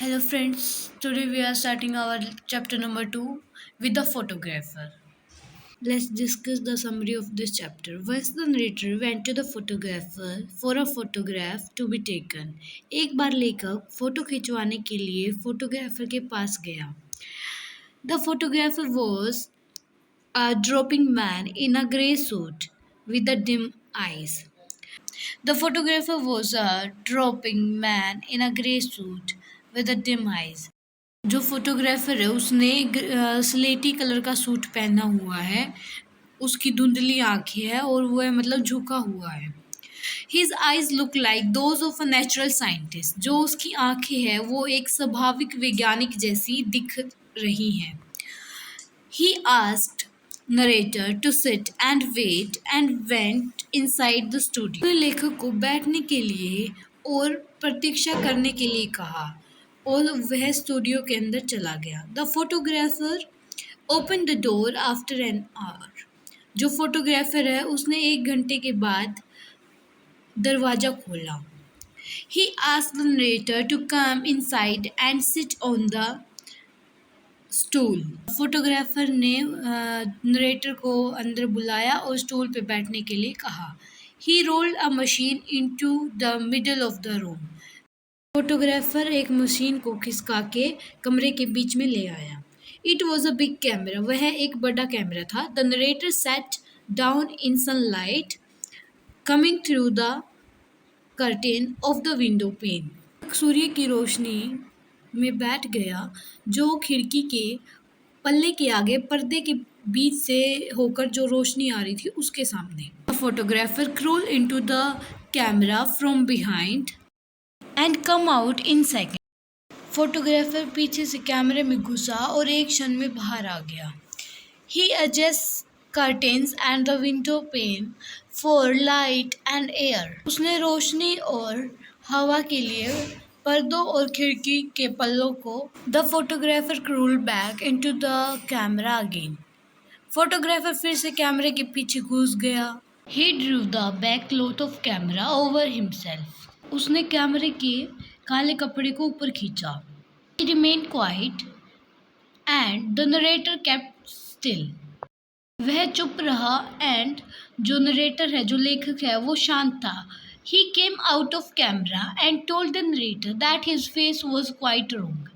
Hello, friends. Today we are starting our chapter number 2 with the photographer. Let's discuss the summary of this chapter. Once the narrator went to the photographer for a photograph to be taken. एक बार लेखक photo खिंचवाने के लिए photographer के पास गया. The photographer was a dropping man in a grey suit with a dim eyes. The photographer was a dropping man in a grey suit with a dim eyes. जो photographer है उसने स्लेटी colour का suit पहना हुआ है. उसकी धुंधली आंखें हैं और वो है मतलब झुका हुआ है. His eyes look like those of a natural scientist. जो उसकी आंखें हैं वो एक स्वाभाविक वैज्ञानिक जैसी दिख रही हैं. He asked narrator to sit and wait and went inside the studio. उसने लेखक को बैठने के लिए और प्रतीक्षा करने के लिए कहा और वह स्टूडियो के अंदर चला गया. The photographer open the door after an hour. जो फोटोग्राफर है उसने 1 घंटे के बाद दरवाज़ा खोला. He asked the narrator to come inside and sit on the stool. Photographer ने नरेटर को अंदर बुलाया और स्टूल पे बैठने के लिए कहा. He rolled a machine into the middle of the room. Photographer एक मशीन को खिसका के कमरे के बीच में ले आया. It was a big camera. वह एक बड़ा कैमरा था. The narrator sat down in sunlight coming through the curtain of the window pane. सूर्य की रोशनी में बैठ गया जो खिड़की के पल्ले के आगे पर्दे के बीच से होकर जो रोशनी आ रही थी उसके सामने. Photographer crawl into the camera from behind and come out in second. Photographer पीछे से कैमरे में घुसा और एक क्षण में बाहर आ गया. He adjust curtains and the window pane for light and air. उसने रोशनी और हवा के लिए पर्दों और खिड़की के पल्लों को. The photographer crawled back into the camera again. Photographer फिर से कैमरे के पीछे घुस गया. He drew the back cloth off camera over himself. उसने कैमरे के काले कपड़े को ऊपर खींचा. He remain quiet and the narrator kept still. वह चुप रहा एंड जो नरेटर है जो लेखक है वो शांत था. He came out of camera and told the narrator that his face was quite wrong.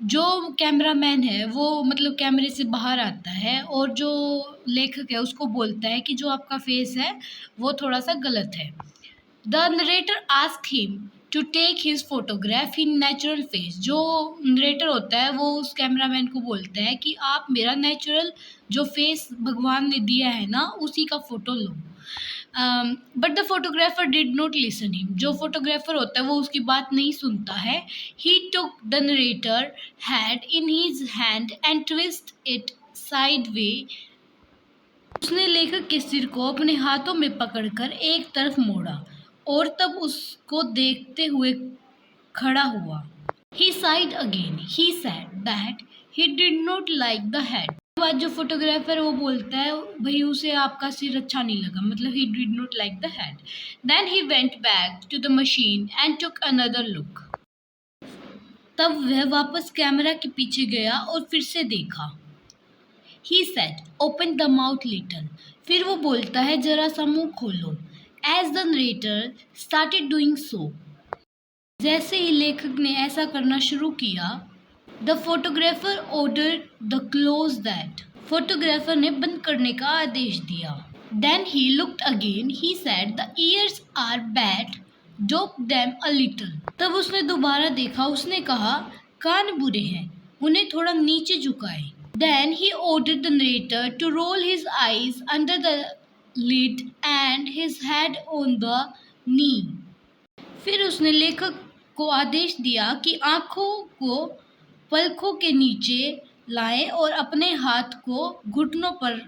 जो कैमरामैन है वो मतलब कैमरे से बाहर आता है और जो लेखक है उसको बोलता है कि जो आपका फेस है वो थोड़ा सा गलत है. The narrator ask him to take his photograph in natural face. जो नरेटर होता है वो उस कैमरामैन को बोलता है कि आप मेरा नेचुरल जो फेस भगवान ने दिया है ना उसी का फ़ोटो लो. But the photographer did not listen him. जो फोटोग्राफर होता है वो उसकी बात नहीं सुनता है. He took the narrator had in his hand and twist it sideways. उसने लेखक के सिर को अपने हाथों में पकड़कर एक तरफ मोड़ा और तब उसको देखते हुए खड़ा हुआ. He sighed again. He said that he did not like the head. बाद जो फोटोग्राफर वो बोलता है भाई उसे आपका सिर अच्छा नहीं लगा मतलब he did not like the head. Then he went back to the machine and took another look. तब वह वापस कैमरा के पीछे गया और फिर से देखा. He said open the mouth little. फिर वो बोलता है जरा सा मुंह खोलो. As the narrator started doing so. जैसे ही लेखक ने ऐसा करना शुरू किया. The photographer order the close that. Photographer ने बंद करने का आदेश दिया. Then he looked again. He said the ears are bad drop them a little. तब उसने दोबारा देखा. उसने कहा कान बुरे हैं उन्हें थोड़ा नीचे झुकाए. Then he ordered the narrator to roll his eyes under the lid and his head on the knee. फिर उसने लेखक को आदेश दिया कि आंखों को पलकों के नीचे लाएं और अपने हाथ को घुटनों पर.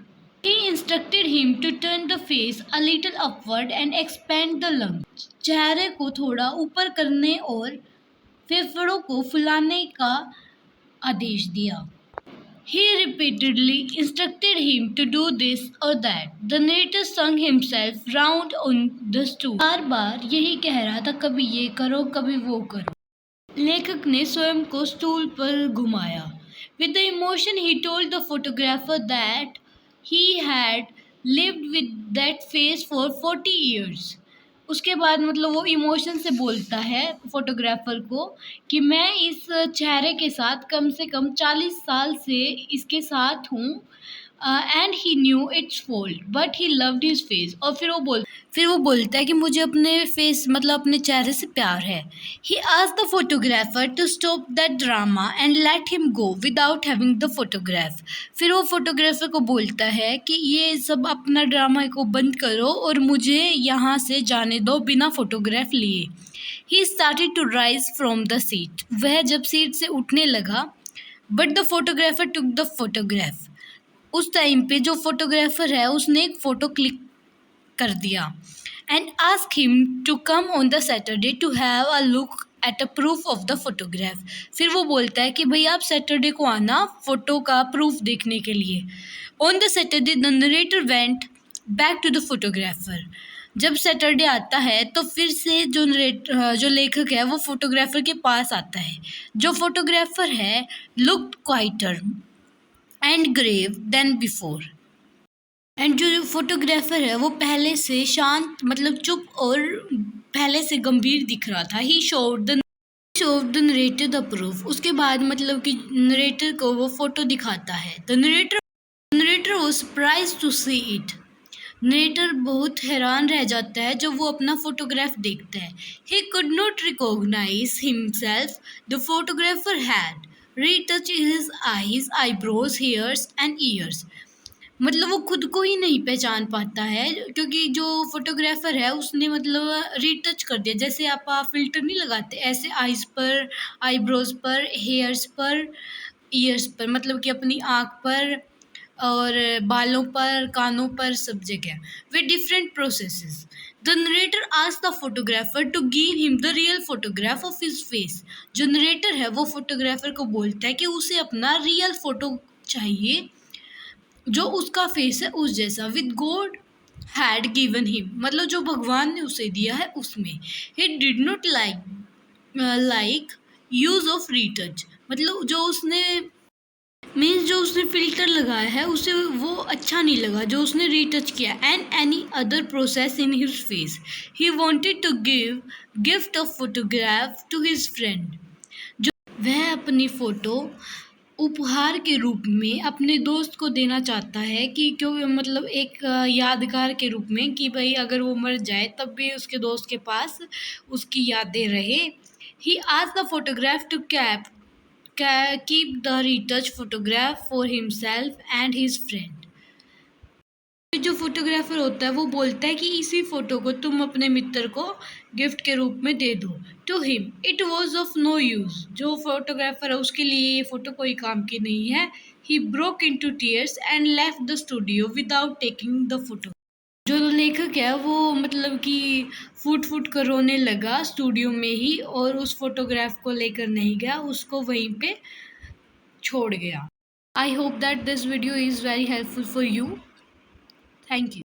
He instructed him to turn the face a little upward and expand the lungs. चेहरे को थोड़ा ऊपर करने और फेफड़ों को फुलाने का आदेश दिया. He repeatedly instructed him to do this or that. The narrator swung himself round on the stool. बार बार यही कह रहा था कभी ये करो कभी वो करो. लेखक ने स्वयं को स्टूल पर घुमाया. With the emotion, he told the photographer that he had lived with that face for 40 years. उसके बाद मतलब वो इमोशन से बोलता है फोटोग्राफर को कि मैं इस चेहरे के साथ कम से कम 40 साल से इसके साथ हूँ. And he new it's fault but he loved his face. और फिर वो बोलता है कि मुझे अपने फेस मतलब अपने चेहरे से प्यार है. He asked the photographer to stop that drama and let him go without having the photograph. फिर वो फोटोग्राफर को बोलता है कि ये सब अपना ड्रामा को बंद करो और मुझे यहाँ से जाने दो बिना फोटोग्राफ लिए. He started to rise from the seat. वह जब सीट से उठने लगा but the photographer took the photograph. उस टाइम पे जो फोटोग्राफर है उसने एक फ़ोटो क्लिक कर दिया and ask him to come on the Saturday to have a look at a proof of the photograph. फिर वो बोलता है कि भैया आप सैटरडे को आना फ़ोटो का प्रूफ देखने के लिए. On the Saturday the narrator went back to the photographer. जब सैटरडे आता है तो फिर से जो लेखक है वो फोटोग्राफर के पास आता है. जो फोटोग्राफर है looked quieter and grave then before. And जो फोटोग्राफर है वो पहले से शांत मतलब चुप और पहले से गंभीर दिख रहा था. He showed the narrator the proof. उसके बाद मतलब कि नरेटर को वो फोटो दिखाता है. The narrator was surprised to see it. Narrator बहुत हैरान रह जाता है जब वो अपना फोटोग्राफ देखता है. He could not recognise himself. The photographer had retouch his eyes, eyebrows, hairs and ears. मतलब वो खुद को ही नहीं पहचान पाता है क्योंकि जो फोटोग्राफर है उसने मतलब रीटच कर दिया. जैसे आप फिल्टर नहीं लगाते ऐसे आईज पर, आईब्रोज पर, हेयर्स पर, ईयर्स पर, मतलब कि अपनी आँख पर और बालों पर, कानों पर, सब जगह with different processes. The narrator asked the photographer to give him the real photograph of his face. जो नरेटर है वो फोटोग्राफर को बोलता है कि उसे अपना रियल फोटो चाहिए जो उसका फेस है उस जैसा. With God had given him, मतलब जो भगवान ने उसे दिया है उसमें. ही did not like use of retouch, मतलब जो उसने फिल्टर लगाया है उसे वो अच्छा नहीं लगा जो उसने रीटच किया. And any other process in his face. He wanted to give gift of photograph to his friend. जो वह अपनी फ़ोटो उपहार के रूप में अपने दोस्त को देना चाहता है कि क्यों मतलब एक यादगार के रूप में कि भाई अगर वो मर जाए तब भी उसके दोस्त के पास उसकी यादें रहे. He asked the photograph to keep the retouch photograph for himself and his friend. जो फोटोग्राफर होता है वो बोलता है कि इसी फोटो को तुम अपने मित्र को गिफ्ट के रूप में दे दो. To him it was of no use. जो फोटोग्राफर है उसके लिए ये फोटो कोई काम की नहीं है. He broke into tears and left the studio without taking the photo. जो लेखक है वो मतलब कि फूट फूट कर रोने लगा स्टूडियो में ही और उस फोटोग्राफ को लेकर नहीं गया, उसको वहीं पे छोड़ गया. I hope that this video is very helpful for you. Thank you.